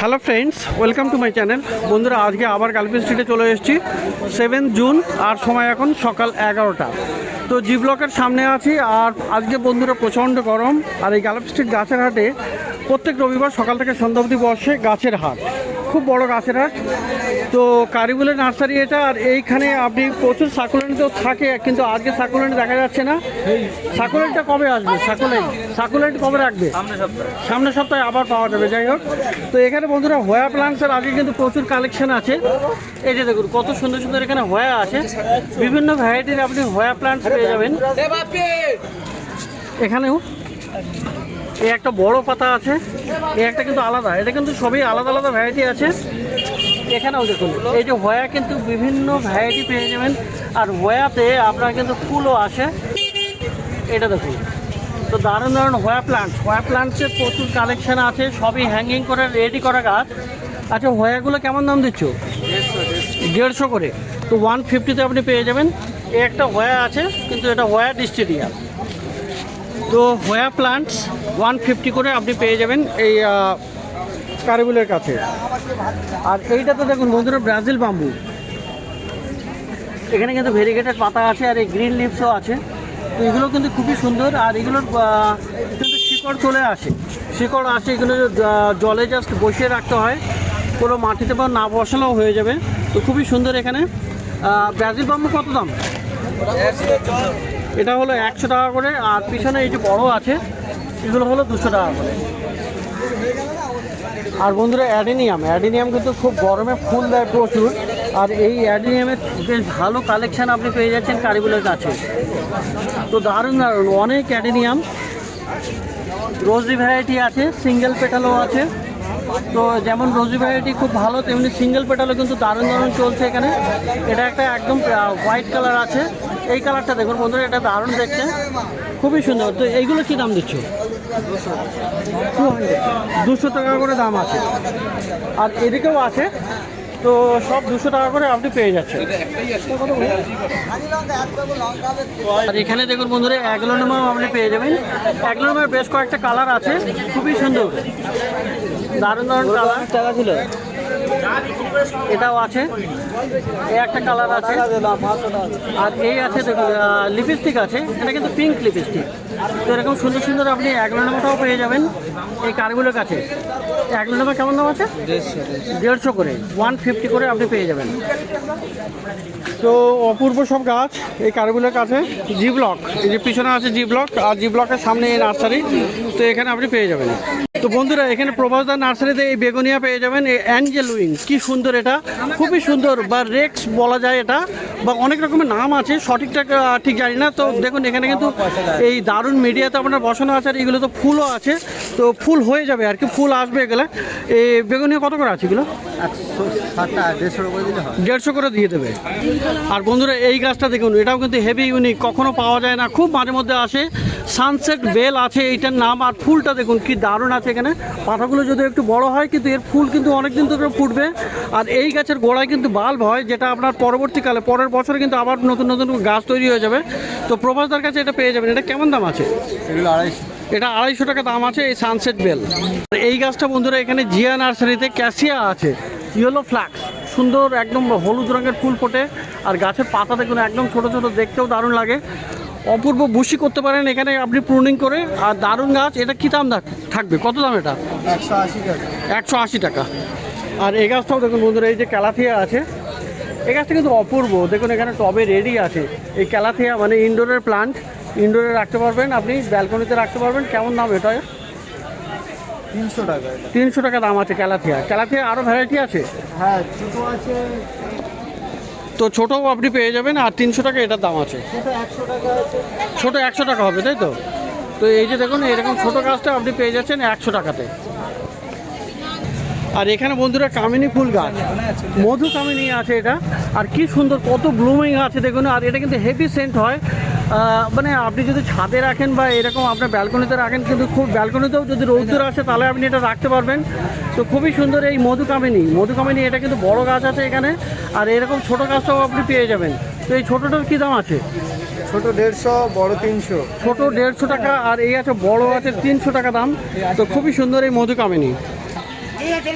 Hello friends, welcome to my channel. বন্ধুরা, আজকে আবার গালফি স্ট্রিটে চলে এসেছি। 7 জুন আর সময় এখন সকাল 11টা। তো জি ব্লকের সামনে আছি। আর আজকে বন্ধুরা প্রচণ্ড গরম। আর এই গালফি স্ট্রিট গাছের হাটে প্রত্যেক রবিবার সকাল থেকে সন্ধ্যা অবধি বসে গাছের হাট, খুব বড় গাছের হাট। তো কারিবুলের নার্সারি এটা। আর এইখানে আপনি প্রচুর সাকুলেন্ট তো থাকে, কিন্তু আজকে সাকুলেন্ট দেখা যাচ্ছে না। সাকুলেন্টটা কবে আসবে? সাকুলেন্ট কবে রাখবে? সামনের সপ্তাহে আবার পাওয়া যাবে। যাই হোক, তো এখানে বন্ধুরা হোয়া প্লান্টসের আজকে কিন্তু প্রচুর কালেকশন আছে। এই যে দেখুন কত সুন্দর সুন্দর এখানে হোয়া আছে, বিভিন্ন ভ্যারাইটির আপনি হোয়া প্লান্টস পেয়ে যাবেন। এখানেও এই একটা বড় পাতা আছে, এই একটা কিন্তু আলাদা, এটা কিন্তু সবই আলাদা আলাদা ভ্যারাইটি আছে। এখানেও দেখুন এই যে হোয়া কিন্তু বিভিন্ন ভ্যারাইটি পেয়ে যাবেন। আর হোয়াতে আপনার কিন্তু ফুলও আসে, এটা দেখুন। তো দারুণ দারুণ হোয়া প্লান্টসের প্রচুর কালেকশান আছে, সবই হ্যাঙ্গিং করে রেডি করা গাছ। আচ্ছা, হোয়াগুলো কেমন দাম দিচ্ছ? 150 করে। তো 150-তে আপনি পেয়ে যাবেন। এই একটা হোয়া আছে, কিন্তু এটা হোয়া ডিস্টেরিয়া। তো হোয়া প্লান্টস 150 করে আপনি পেয়ে যাবেন এই কারিবুলের কাছে। আর এইটাতে দেখুন বন্ধুরা ব্রাজিল বাম্বু, এখানে কিন্তু ভেরিগেটেড পাতা আছে আর এই গ্রিন লিভসও আছে। তো এগুলো কিন্তু খুবই সুন্দর। আর এগুলোর কিন্তু শিকড় চলে আসে, শিকড় আসে। এগুলো জলে জাস্ট বসিয়ে রাখতে হয়, কোনো মাটিতে বা না বসালেও হয়ে যাবে। তো খুবই সুন্দর। এখানে ব্রাজিল বাম্বু কত দাম? এটা হলো 100 টাকা করে। আর পিছনে এই যে বড় আছে, এগুলো হলো 200 টাকা করে। আর বন্ধুরা অ্যাডিনিয়াম কিন্তু খুব গরমে ফুল দেয় প্রচুর। আর এই অ্যাডিনিয়ামের বেশ ভালো কালেকশান আপনি পেয়ে যাচ্ছেন কারিবুলের কাছে। তো দারুণ দারুণ অনেক অ্যাডিনিয়াম, রোজি ভ্যারাইটি আছে, সিঙ্গেল পেটালও আছে। তো যেমন রোজি ভ্যারাইটি খুব ভালো, তেমনি সিঙ্গেল পেটালও কিন্তু দারুণ দারুণ চলছে এখানে। এটা একটা একদম হোয়াইট কালার আছে, এই কালারটা দেখুন বন্ধুরা, এটা দারুণ দেখতে, খুবই সুন্দর। তো এইগুলো কী দাম দিচ্ছ? 200 টাকা করে দাম আছে। আর এদিকেও আছে, তো সব 200 টাকা করে আপনি পেয়ে যাচ্ছেন। আর এখানে দেখুন বন্ধুরা অ্যাগ্লোনিমাও আপনি পেয়ে যাবেন। অ্যাগ্লোনিমার বেশ কয়েকটা কালার আছে, খুবই সুন্দর, দারুণ দারুণ কালার। টাকা ছিল, এটাও আছে, এই একটা কালার আছে। আর এই আছে দেখুন লিপস্টিক আছে, এটা কিন্তু পিঙ্ক লিপস্টিক। তো এরকম সুন্দর সুন্দর আপনি অ্যাগ্লোনিমাটাও পেয়ে যাবেন এই কারগুলোর কাছে। অ্যাগ্লোনিমা কেমন দাম আছে? 150 করে, 150 করে আপনি পেয়ে যাবেন। তো অপূর্ব সব গাছ এই কারগুলোর কাছে। জি ব্লক, এই যে পিছনে আছে জি ব্লক, আর জি ব্লকের সামনে এই নার্সারি। তো এখানে আপনি পেয়ে যাবেন। তো বন্ধুরা, এখানে প্রভাসদার নার্সারিতে এই বেগুনিয়া পেয়ে যাবেন। এই অ্যাঞ্জেল উইং, কি সুন্দর, এটা খুবই সুন্দর, বা রেক্স বলা যায় এটা, বা অনেক রকমের নাম আছে, সঠিকটা ঠিক জানি না। তো দেখুন এখানে কিন্তু এই দারুণ মিডিয়াতে আপনার বসানো আছে। আর এগুলো তো ফুলও আছে, তো ফুল হয়ে যাবে আর কি, ফুল আসবে এগুলো। এই বেগুনিয়া কত করে আছে এগুলো? 150 করে দিয়ে দেবে। আর বন্ধুরা এই গাছটা দেখুন, এটাও কিন্তু হেভি ইউনিক, কখনো পাওয়া যায় না, খুব মাঝে মধ্যে আসে। সানসেট বেল আছে এইটার নাম। আর ফুলটা দেখুন কি দারুণ আছে এখানে। পাতাগুলো যদি একটু বড় হয়, কিন্তু এর ফুল কিন্তু অনেক দিন ধরে ফুটবে। আর এই গাছের গোড়ায় কিন্তু বাল্ব হয়, যেটা আপনার পরবর্তীকালে পরের বছরে কিন্তু আবার নতুন নতুন গাছ তৈরি হয়ে যাবে। তো প্রভাসদার কাছে এটা পেয়ে যাবেন। এটা কেমন দাম আছে? এগুলো 250। এটা 250 টাকা দাম আছে এই সানসেট বেল। এই গাছটা বন্ধুরা এখানে জিয়া নার্সারিতে ক্যাসিয়া আছে, ইয়েলো ফ্লাক্স, সুন্দর একদম হলুদ রঙের ফুল ফোটে। আর গাছের পাতা দেখুন একদম ছোট ছোট, দেখতেও দারুণ লাগে, অপূর্ব বুশি করতে পারেন এখানে আপনি প্রুনিং করে। আর দারুণ গাছ। এটা কী দাম থাকবে? কত দাম এটা? 180 টাকা। 180 টাকা। আর এই গাছটাও দেখুন বন্ধুরা, এই যে ক্যালাথিয়া আছে, এই গাছটা কিন্তু অপূর্ব। দেখুন এখানে টবে রেডি আছে। এই ক্যালাথিয়া মানে ইনডোরের প্লান্ট, ইনডোরে রাখতে পারবেন আপনি, ব্যালকনিতে রাখতে পারবেন। কেমন দাম এটা? 300 টাকা। 300 টাকা দাম আছে ক্যালাথিয়া। আরও ভ্যারাইটি আছে? হ্যাঁ, ছোটো আছে। তো ছোটোও আপনি পেয়ে যাবেন। আর 300 টাকা এটার দাম আছে। ছোটো 100 টাকা আছে। ছোটো 100 টাকা হবে, তাই তো? তো এই যে দেখুন এরকম ছোটো গাছটা আপনি পেয়ে যাচ্ছেন 100 টাকাতে। আর এখানে বন্ধুরা কামিনী ফুল গাছ, মধু কামিনী আছে এটা। আর কি সুন্দর, কত ব্লুমিং আছে দেখুন। আর এটা কিন্তু হেভি সেন্ট হয়, মানে আপনি যদি ছাদে রাখেন বা এরকম আপনার ব্যালকনিতে রাখেন, কিন্তু খুব ব্যালকনিতেও যদি রৌদ্র আসে তাহলে আপনি এটা রাখতে পারবেন। তো খুবই সুন্দর এই মধু কামিনী। এটা কিন্তু বড় গাছ আছে এখানে। আর এরকম ছোটো গাছটাও আপনি পেয়ে যাবেন। তো এই ছোটোটার কী দাম আছে? ছোট 150, বড় 300। ছোট 150 টাকা, আর এই আছে বড় আছে 300 টাকা দাম। তো খুবই সুন্দর এই মধু কামিনী।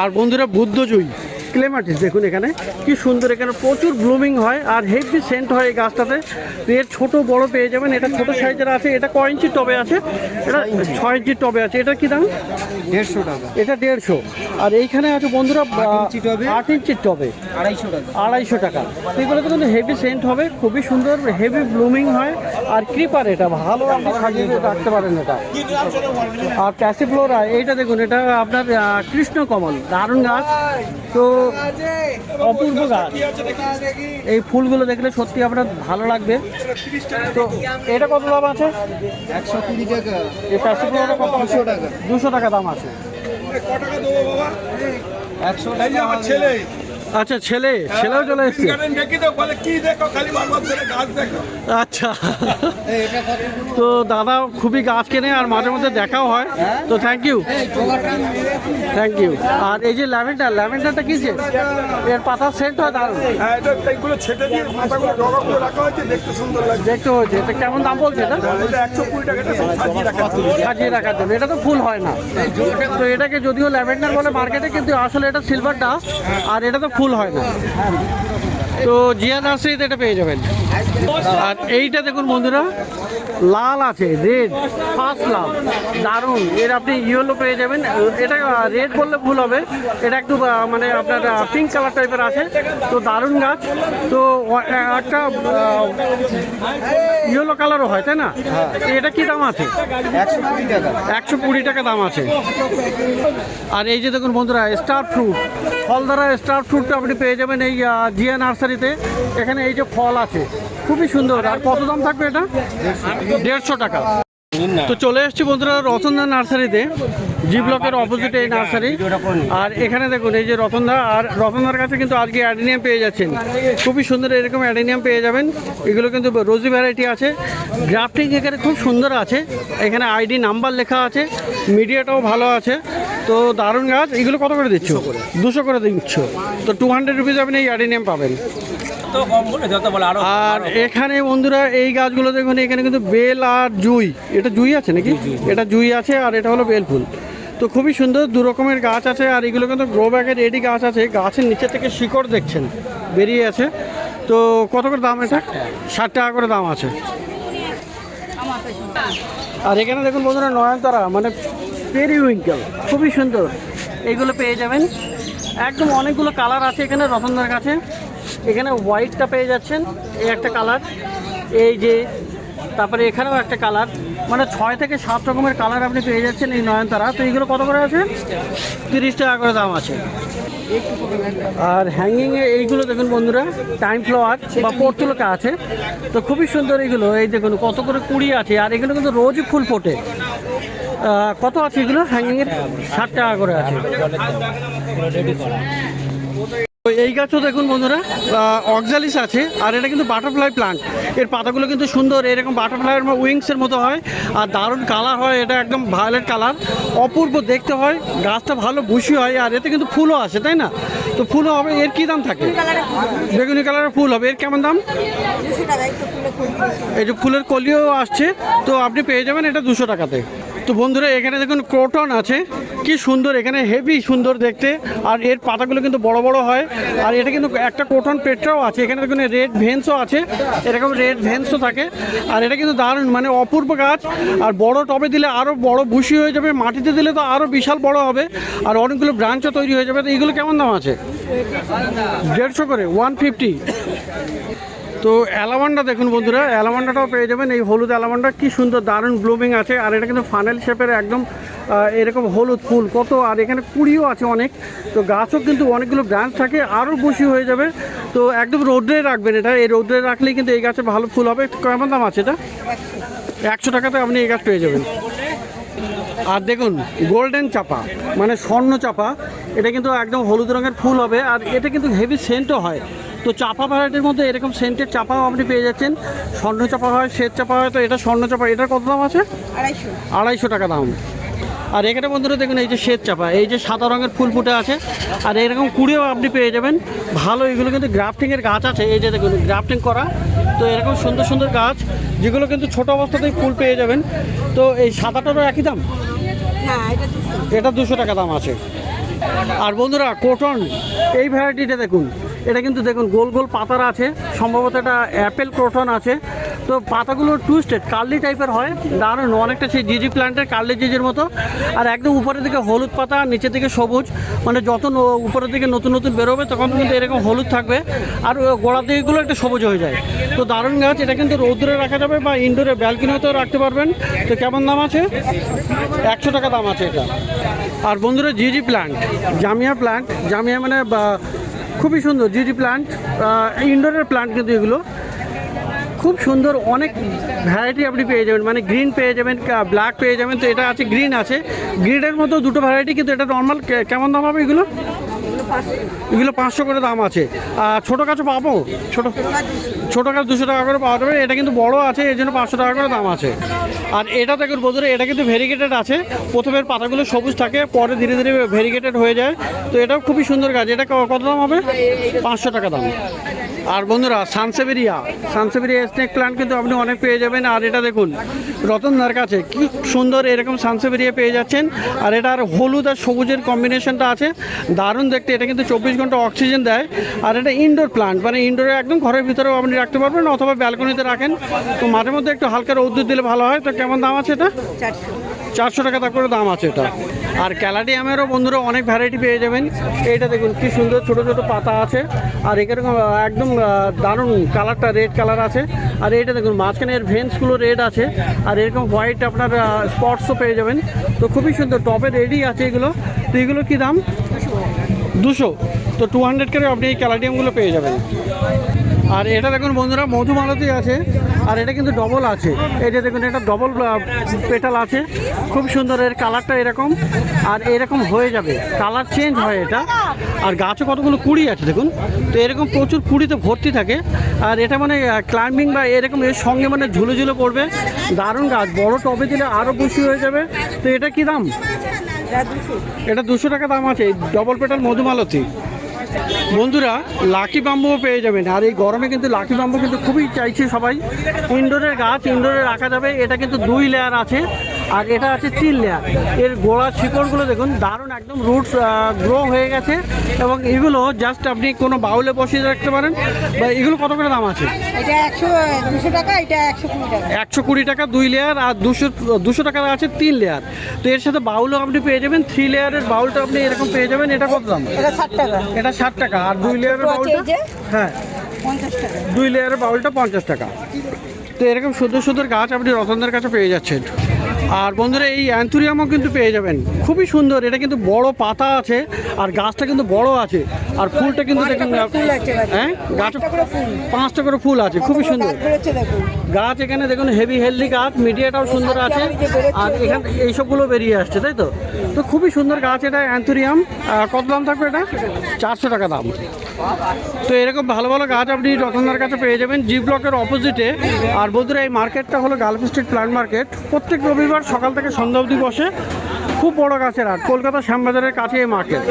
আর বন্ধুরা বুদ্ধজয়ী ক্লেমাটিস দেখুন এখানে কি সুন্দর, এখানে প্রচুর ব্লুমিং হয় আর হেভি সেন্ট হয় এই গাছটাতে। তো এর ছোট বড় পেয়ে যাবেন, এটা ছোট সাইজের আছে, এটা কয় ইঞ্চির টবে আছে, এটা 6 ইঞ্চির টবে আছে। এটা কি দাম? 150 টাকা। এটা 150। আর এইখানে আছে বন্ধুরা 8 ইঞ্চির টবে 250 টাকা। 250 টাকা। তো এগুলো তো কিন্তু হেভি সেন্ট হবে, খুবই সুন্দর, হেভি ব্লুমিং হয় আর ক্রিপার, এটা ভালো আপনি সাজিয়ে রাখতে পারেন এটা। আর প্যাসিফ্লোরা এইটা দেখুন, এটা আপনার কৃষ্ণকমল, দারুণ গাছ, তো অপূর্ব গাছ। এই ফুলগুলো দেখলে সত্যি আপনার ভালো লাগবে। তো এটা কত দাম আছে? 120 টাকা। এই প্যাসিফ্লোরা কত? 200 টাকা। 200 টাকা দাম আছে। 100 টাকা আমার ছেলে। আচ্ছা, ছেলেও চলে এসছে। আচ্ছা, তো দাদা খুবই গাছ কেনে আর মাঝে মধ্যে দেখাও হয়, তো থ্যাংক ইউ। আর এই যে ল্যাভেন্ডারটা কি যে এর পাতা সেন্ট হয় দারুণ, দেখতে হয়েছে। এটা কেমন দাম বলছে? এটা 120 টাকা সাজিয়ে রাখার জন্য, এটা তো ফুল হয় না। তো এটাকে যদিও ল্যাভেন্ডার বলে মার্কেটে, কিন্তু আসলে এটা সিলভার ডাস্ট আর এটা তো ফুল হয় না। তো জিয়া নার্সারিতে এটা পেয়ে যাবেন। আর এইটা দেখুন বন্ধুরা, লাল আছে, রেড, ফার্স্ট লাল, দারুণ। এর আপনি ইয়েলো পেয়ে যাবেন, এটা রেড বললে ভুল হবে, এটা একটু মানে আপনার পিঙ্ক কালার টাইপের আছে, তো দারুণ গাছ। তো একটা ইয়েলো কালারও হয়, তাই না? এটা কি দাম আছে? 120 টাকা। 120 টাকা দাম আছে। আর এই যে দেখুন বন্ধুরা, স্টার ফ্রুট, ফল দ্বারা স্টার ফ্রুটটা আপনি পেয়ে যাবেন এই জিয়া নার্সারিতে। এখানে এই যে ফল আছে, খুবই সুন্দর। আর কত দাম থাকবে এটা? 150 টাকা। তো চলে এসেছি বন্ধুরা রতনদা নার্সারিতে, জি ব্লকের অপোজিটে এই নার্সারি। আর এখানে দেখুন এই যে রতনদা, আর রতনদার কাছে কিন্তু আজকে অ্যাডেনিয়াম পেয়ে যাচ্ছেন, খুবই সুন্দর এরকম অ্যাডেনিয়াম পেয়ে যাবেন। এগুলো কিন্তু রোজি ভ্যারাইটি আছে, গ্রাফটিং এখানে খুব সুন্দর আছে, এখানে আইডি নাম্বার লেখা আছে, মিডিয়াটাও ভালো আছে, তো দারুণ গাছ। এগুলো কত করে দিচ্ছ? 200 করে দিচ্ছ। তো 200 রুপিজ আপনি এই অ্যাডেনিয়াম পাবেন। আর এখানে বন্ধুরা এই গাছগুলো দেখুন, এখানে কিন্তু বেল আর জুই, এটা জুই আছে নাকি? এটা জুই আছে আর এটা হলো বেল ফুল। তো খুবই সুন্দর, দু রকমের গাছ আছে। আর এগুলো কিন্তু গ্রো ব্যাগের রেডি গাছ আছে, গাছের নিচে থেকে শিকড় দেখছেন বেরিয়ে আছে। তো কত করে দাম এটা? 60 টাকা করে দাম আছে। আর এখানে দেখুন বন্ধুরা নয়নতারা, মানে পেরিউইঙ্কেল, খুবই সুন্দর, এইগুলো পেয়ে যাবেন একদম। অনেকগুলো কালার আছে এখানে রতনদার কাছে। এখানে হোয়াইটটা পেয়ে যাচ্ছেন, এই একটা কালার, এই যে, তারপরে এখানেও একটা কালার, মানে 6 থেকে 7 রকমের কালার আপনি পেয়ে যাচ্ছেন এই নয়নতারা। তো এইগুলো কত করে আছে? 30 টাকা করে দাম আছে। আর হ্যাঙ্গিংয়ে এইগুলো দেখুন বন্ধুরা, টাইম ফ্লাওয়ার বা পর্তুলকা আছে, তো খুবই সুন্দর এগুলো। এই দেখুন কত করে কুড়ি আছে, আর এগুলো কিন্তু রোজই ফুল ফোটে। কত আছে এগুলো হ্যাঙ্গিংয়ের? 60 টাকা করে আছে। এই গাছও দেখুন বন্ধুরা, অক্সালিস আছে, আর এটা কিন্তু বাটারফ্লাই প্লান্ট। এর পাতাগুলো কিন্তু সুন্দর, এরকম বাটারফ্লাইয়ের উইংসের মতো হয়, আর দারুণ কালার হয়, এটা একদম ভায়োলেট কালার, অপূর্ব দেখতে হয়, গাছটা ভালো বুশি হয়, আর এতে কিন্তু ফুলও আসে, তাই না? তো ফুলও হবে। এর কি দাম থাকে? বেগুনি কালারের ফুল হবে। এর কেমন দাম? এই যে ফুলের কলিও আসছে, তো আপনি পেয়ে যাবেন এটা 200 টাকাতে। তো বন্ধুরা এখানে দেখুন ক্রোটন আছে, কি সুন্দর, এখানে হেভি সুন্দর দেখতে, আর এর পাতাগুলো কিন্তু বড় বড় হয়। আর এটা কিন্তু একটা ক্রোটন পেট্রাও আছে, এখানে দেখুন রেড ভেন্সও আছে, এরকম রেড ভেন্সও থাকে। আর এটা কিন্তু দারুণ, মানে অপূর্ব গাছ। আর বড় টবে দিলে আরও বড় বুশি হয়ে যাবে, মাটিতে দিলে তো আরও বিশাল বড় হবে, আর অনেকগুলো ব্রাঞ্চও তৈরি হয়ে যাবে। তো এইগুলো কেমন দাম আছে? 150 করে, 150। তো অ্যালামান্ডা দেখুন বন্ধুরা, অ্যালামান্ডাটাও পেয়ে যাবেন, এই হলুদ অ্যালামান্ডা, কি সুন্দর দারুণ ব্লুমিং আছে। আর এটা কিন্তু ফানেল শেপের একদম এরকম হলুদ ফুল কত, আর এখানে কুড়িও আছে অনেক। তো গাছও কিন্তু অনেকগুলো ব্রাঞ্চ থাকে, আরও বেশি হয়ে যাবে। তো একদম রোদ্রে রাখবেন এটা, এই রোদ্রে রাখলেই কিন্তু এই গাছে ভালো ফুল হবে। কেমন দাম আছে এটা? 100 টাকাতে আপনি এই গাছ পেয়ে যাবেন। আর দেখুন গোল্ডেন চাপা, মানে স্বর্ণ চাপা, এটা কিন্তু একদম হলুদ রঙের ফুল হবে, আর এটা কিন্তু হেভি সেন্টও হয়। তো চাপা ভ্যারাইটির মধ্যে এরকম সেন্টের চাপাও আপনি পেয়ে যাচ্ছেন, স্বর্ণ চাপা হয়, শ্বেত চাপা হয়। তো এটা স্বর্ণ চাপা, এটার কত দাম আছে? 250 টাকা দাম। আর এখানে বন্ধুরা দেখুন এই যে শ্বেত চাপা, এই যে সাদা রঙের ফুল ফুটে আছে, আর এরকম কুড়িও আপনি পেয়ে যাবেন ভালো। এগুলো কিন্তু গ্রাফটিংয়ের গাছ আছে, এই যে দেখুন গ্রাফটিং করা। তো এরকম সুন্দর সুন্দর গাছ, যেগুলো কিন্তু ছোট অবস্থাতেই ফুল পেয়ে যাবেন। তো এই সাদাটারও একই দাম? এটা 200 টাকা দাম আছে। আর বন্ধুরা ক্রোটন এই ভ্যারাইটিটা দেখুন, এটা কিন্তু দেখুন গোল গোল পাতার আছে, সম্ভবত এটা অ্যাপেল ক্রোটন আছে। তো পাতাগুলো টুইস্টেড কার্লি টাইপের হয়, দারুণ, অনেকটা সেই জিজি প্ল্যান্টের কার্লি জিজির মতো। আর একদম উপরের দিকে হলুদ পাতা, নিচের দিকে সবুজ, মানে যত উপরের দিকে নতুন নতুন বেরোবে তখন কিন্তু এরকম হলুদ থাকবে, আর গোড়ার দিকগুলো একটু সবুজ হয়ে যায়। তো দারুণ গাছ, এটা কিন্তু রৌদ্রে রাখা যাবে বা ইনডোরে ব্যালকনিতেও রাখতে পারবেন। তো কেমন দাম আছে? 100 টাকা দাম আছে এটা। আর বন্ধুরা জিজি প্ল্যান্ট, জামিয়া প্ল্যান্ট, জামিয়া মানে খুবই সুন্দর জিজি প্ল্যান্ট, ইনডোরের প্ল্যান্ট কিন্তু এগুলো খুব সুন্দর, অনেক ভ্যারাইটি আপনি পেয়ে যাবেন, মানে গ্রিন পেয়ে যাবেন, ব্ল্যাক পেয়ে যাবেন। তো এটা আছে গ্রিন আছে, গ্রিনের মতো দুটো ভ্যারাইটি, কিন্তু এটা নর্মাল। কেমন দাম হবে এগুলো? এগুলো 500 করে দাম আছে। আর ছোটো গাছও পাবো, ছোটো গাছ 200 টাকা করে পাওয়া যাবে। এটা কিন্তু বড় আছে, এই জন্য 500 টাকা করে দাম আছে। আর এটা দেখুন বন্ধুরা, এটা কিন্তু ভেরিগেটেড আছে, প্রথমের পাতাগুলো সবুজ থাকে, পরে ধীরে ধীরে ভেরিগেটেড হয়ে যায়। তো এটাও খুবই সুন্দর গাছ। এটা কত দাম হবে? 500 টাকা দাম। আর বন্ধুরা সানসেভেরিয়া স্নেক প্ল্যান্ট কিন্তু আপনি অনেক পেয়ে যাবেন। আর এটা দেখুন রতনদার কাছে কি সুন্দর এরকম সানসেভেরিয়া পেয়ে যাচ্ছেন। আর এটা আর হলুদ আর সবুজের কম্বিনেশনটা আছে, দারুণ দেখতে। এটা কিন্তু 24 ঘন্টা অক্সিজেন দেয়। আর এটা ইনডোর প্ল্যান্ট, মানে ইনডোরে একদম ঘরের ভিতরেও আপনি রাখতে পারবেন, অথবা ব্যালকনিতে রাখেন। তো মাঝে মধ্যে একটু হালকা রৌদ্র দিলে ভালো হয়। তো কেমন দাম আছে এটা? 400 টাকা করে দাম আছে এটা। আর ক্যালাডিয়ামেরও বন্ধুরা অনেক ভ্যারাইটি পেয়ে যাবেন। এইটা দেখুন কি সুন্দর ছোটো ছোটো পাতা আছে, আর এরকম একদম দারুণ কালারটা রেড কালার আছে। আর এইটা দেখুন মাঝখানে এর ভেন্সগুলো রেড আছে, আর এরকম হোয়াইট আপনার স্পটসও পেয়ে যাবেন। তো খুবই সুন্দর, টবে রেডি আছে এগুলো। তো এগুলো কী দাম? 200। তো 200 করে আপনি এই ক্যালাডিয়ামগুলো পেয়ে যাবেন। আর এটা দেখুন বন্ধুরা মধুমালতী আছে, আর এটা কিন্তু ডবল আছে। এটা দেখুন এটা ডবল পেটাল আছে, খুব সুন্দর। এর কালারটা এরকম, আর এরকম হয়ে যাবে, কালার চেঞ্জ হয় এটা। আর গাছও কতগুলো কুড়ি আছে দেখুন। তো এরকম প্রচুর কুড়িতে ভর্তি থাকে। আর এটা মানে ক্লাইম্বিং বা এরকম এর সঙ্গে মানে ঝুলে ঝুলে পড়বে, দারুণ গাছ। বড় টবে দিলে আরও বেশি হয়ে যাবে। তো এটা কি দাম? এটা 200 টাকা দাম আছে, ডবল পেটাল মধুমালতী। বন্ধুরা লাকি বাম্বুও পেয়ে যাবেন। আর এই গরমে কিন্তু লাকি বাম্বু কিন্তু খুবই চাইছে সবাই। ইনডোরের গাছ, ইনডোরে রাখা যাবে। এটা কিন্তু 2 লেয়ার আছে, আর এটা আছে 3 লেয়ার। এর গোড়ার শিকড়গুলো দেখুন দারুণ, একদম রুটস গ্রো হয়ে গেছে। এবং এগুলো জাস্ট আপনি কোনো বাউলে বসিয়ে রাখতে পারেন। বা এগুলো কত করে দাম আছে? এটা 200 টাকা, এটা 120 টাকা। 120 টাকা 2 লেয়ার, আর 200 টাকার আছে 3 লেয়ার। তো এর সাথে বাউলও আপনি পেয়ে যাবেন, 3 লেয়ারের বাউলটা আপনি এরকম পেয়ে যাবেন। এটা কত দাম? এটা 60 টাকা। এটা 60 টাকা। আর 2 লেয়ারের বাউলটা? হ্যাঁ, 50 টাকা। 2 লেয়ারের বাউলটা 50 টাকা। তো এরকম সুন্দর সুন্দর গাছ আপনি রতনদের কাছে পেয়ে যাচ্ছেন। আর বন্ধুরা এই অ্যান্থুরিয়ামও কিন্তু পেয়ে যাবেন, খুবই সুন্দর। এটা কিন্তু বড় পাতা আছে, আর গাছটা কিন্তু বড় আছে। আর ফুলটা কিন্তু দেখুন, হ্যাঁ গাছে 5টা করে ফুল আছে, খুবই সুন্দর গাছ। এখানে দেখুন হেভি হেলদি গাছ, মিডিয়াটাও সুন্দর আছে। আর এখান এইসবগুলো বেরিয়ে আসছে, তাই তো? তো খুবই সুন্দর গাছ এটা অ্যান্থুরিয়াম। কত দাম থাকবে এটা? 400 টাকা দাম। তো এরকম ভালো ভালো গাছ আপনি রতনদার কাছে পেয়ে যাবেন, জি ব্লকের অপোজিটে। আর বন্ধুরা এই মার্কেটটা হলো গালফ স্ট্রিট প্ল্যান্ট মার্কেট। প্রত্যেক রবিবার সকাল থেকে সন্ধ্যা অবধি বসে, খুব বড় গাছের হাট, কলকাতা শ্যামবাজারের কাছে এই মার্কেট।